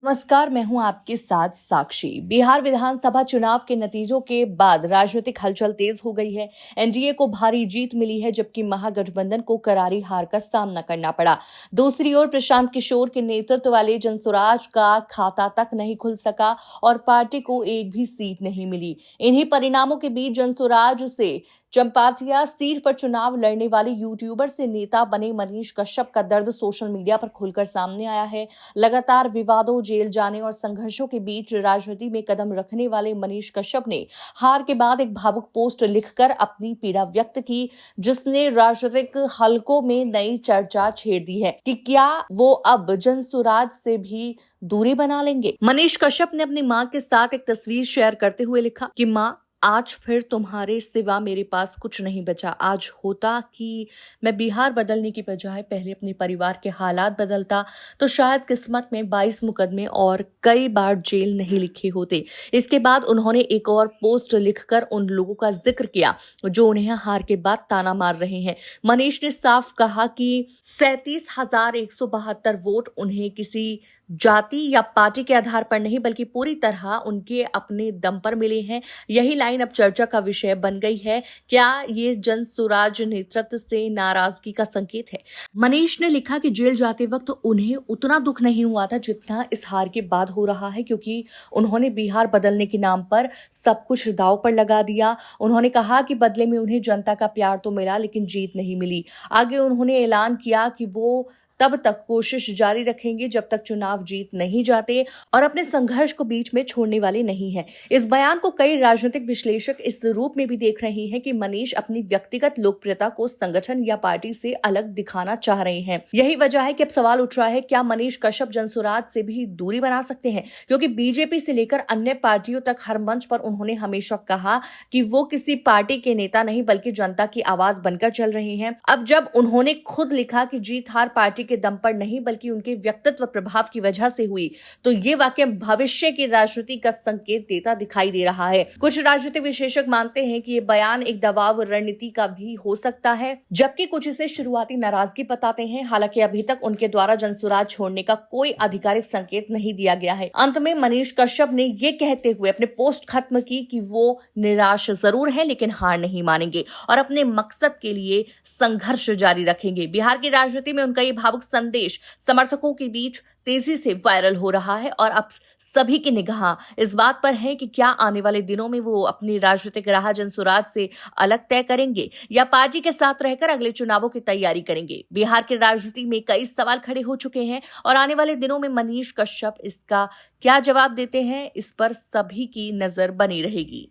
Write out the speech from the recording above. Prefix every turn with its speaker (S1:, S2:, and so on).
S1: नमस्कार, मैं हूं आपके साथ साक्षी। बिहार विधानसभा चुनाव के नतीजों के बाद राजनीतिक हलचल तेज हो गई है। एनडीए को भारी जीत मिली है, जबकि महागठबंधन को करारी हार का सामना करना पड़ा। दूसरी ओर प्रशांत किशोर के नेतृत्व वाले जनसुराज का खाता तक नहीं खुल सका और पार्टी को एक भी सीट नहीं मिली। इन्हीं परिणामों के बीच जनसुराज से चंपाटिया सीट पर चुनाव लड़ने वाले यूट्यूबर से नेता बने मनीष कश्यप का दर्द सोशल मीडिया पर खुलकर सामने आया है। लगातार विवादों, जेल जाने और संघर्षों के बीच राजनीति में कदम रखने वाले मनीष कश्यप ने हार के बाद एक भावुक पोस्ट लिखकर अपनी पीड़ा व्यक्त की, जिसने राजनीतिक हलकों में नई चर्चा छेड़ दी है कि क्या वो अब जनसुराज से भी दूरी बना लेंगे। मनीष कश्यप ने अपनी मां के साथ एक तस्वीर शेयर करते हुए लिखा कि मां, आज फिर तुम्हारे सिवा मेरे पास कुछ नहीं बचा। आज होता कि मैं बिहार बदलने की बजाय पहले अपने परिवार के हालात बदलता तो शायद किस्मत में 22 मुकदमे और कई बार जेल नहीं लिखे होते। इसके बाद उन्होंने एक और पोस्ट लिखकर उन लोगों का जिक्र किया जो उन्हें हार के बाद ताना मार रहे हैं। मनीष ने साफ कहा कि 37,172 वोट उन्हें किसी जाति या पार्टी के आधार पर नहीं बल्कि पूरी तरह उनके अपने दम पर मिले हैं। यही लाइन अब चर्चा का विषय बन गई है। क्या ये जनसुराज नेतृत्व से नाराजगी का संकेत है? मनीष ने लिखा कि जेल जाते वक्त उन्हें उतना दुख नहीं हुआ था जितना इस हार के बाद हो रहा है, क्योंकि उन्होंने बिहार बदलने के नाम पर सब कुछ दांव पर लगा दिया। उन्होंने कहा कि बदले में उन्हें जनता का प्यार तो मिला, लेकिन जीत नहीं मिली। आगे उन्होंने ऐलान किया कि वो तब तक कोशिश जारी रखेंगे जब तक चुनाव जीत नहीं जाते और अपने संघर्ष को बीच में छोड़ने वाले नहीं हैं। इस बयान को कई राजनीतिक विश्लेषक इस रूप में भी देख रहे हैं कि मनीष अपनी व्यक्तिगत लोकप्रियता को संगठन या पार्टी से अलग दिखाना चाह रहे हैं। यही वजह है कि अब सवाल उठ रहा है, क्या मनीष कश्यप जनसुराज से भी दूरी बना सकते हैं? क्योंकि बीजेपी से लेकर अन्य पार्टियों तक हर मंच पर उन्होंने हमेशा कहा कि वो किसी पार्टी के नेता नहीं बल्कि जनता की आवाज बनकर चल रहे हैं। अब जब उन्होंने खुद लिखा कि जीत हार पार्टी के दम पर नहीं बल्कि उनके व्यक्तित्व प्रभाव की वजह से हुई, तो ये वाकई भविष्य की राजनीति का संकेत देता दिखाई दे रहा है। कुछ राजनीतिक विशेषज्ञ मानते हैं कि ये बयान एक दबाव रणनीति का भी हो सकता है, जबकि कुछ इसे शुरुआती नाराजगी बताते हैं। हालांकि अभी तक उनके द्वारा जनसुराज छोड़ने का कोई आधिकारिक संकेत नहीं दिया गया है। अंत में मनीष कश्यप ने ये कहते हुए अपने पोस्ट खत्म की कि वो निराश जरूर है लेकिन हार नहीं मानेंगे और अपने मकसद के लिए संघर्ष जारी रखेंगे। बिहार की राजनीति में उनका ये भावुक संदेश समर्थकों के बीच तेजी से वायरल हो रहा है और अब सभी की निगाह इस बात पर है कि क्या आने वाले दिनों में वो अपनी राजनीतिक राह जनसुराज से अलग तय करेंगे या पार्टी के साथ रहकर अगले चुनावों की तैयारी करेंगे। बिहार की राजनीति में कई सवाल खड़े हो चुके हैं और आने वाले दिनों में मनीष कश्यप इसका क्या जवाब देते हैं, इस पर सभी की नजर बनी रहेगी।